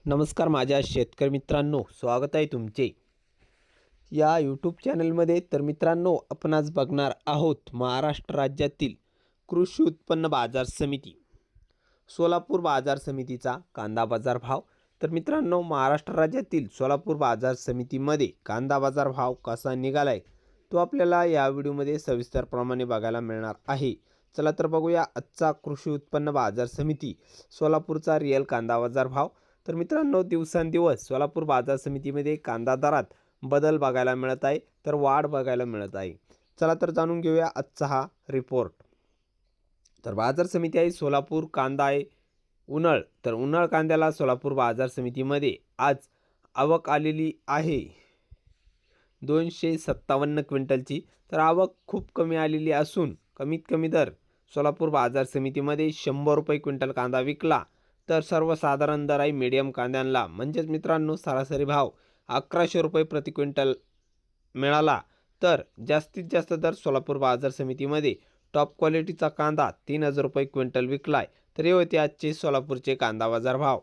नमस्कार माझ्या शेतकरी मित्रांनो, स्वागत आहे तुमचे या यूट्यूब चॅनलमध्ये। तर मित्रांनो, आपण आज बघणार आहोत महाराष्ट्र राज्यातील कृषी उत्पन्न बाजार समिती सोलापूर बाजार समितीचा कांदा बाजार भाव। तर मित्रांनो, महाराष्ट्र राज्यातील सोलापूर बाजार समितीमध्ये कांदा बाजार भाव कसा निघालाय तो आपल्याला या व्हिडिओमध्ये सविस्तरप्रमाणे बघायला मिळणार आहे। चला तर बघूया आजचा कृषी उत्पन्न बाजार समिती सोलापूरचा रिअल कांदा बाजार भाव। तर मित्रांनो, दिवसेंदिवस सोलापूर बाजार समितीमध्ये कांदा दरात बदल बघायला मिळत आहे, तर वाढ बघायला मिळत आहे। चला तर जाणून घेऊया आजचा हा रिपोर्ट। तर बाजार समिती आहे सोलापूर, कांदा आहे उन्हाळ। तर उन्हाळ कांद्याला सोलापूर बाजार समितीमध्ये आज आवक आलेली आहे 257 क्विंटलची। तर आवक खूप कमी आलेली असून कमीत कमी दर सोलापूर बाजार समितीमध्ये 100 रुपये क्विंटल कांदा विकला। तर सर्वसाधारण दर आहे मीडियम कांद्यांना, म्हणजेच मित्रांनो सरासरी भाव 1100 रुपये प्रति क्विंटल मिळाला। तर जास्तीत जास्त दर सोलापूर बाजार समितीमध्ये टॉप क्वालिटीचा कांदा 3000 रुपये क्विंटल विकलाय। तर हे होते आजचे सोलापूरचे कांदा बाजार भाव।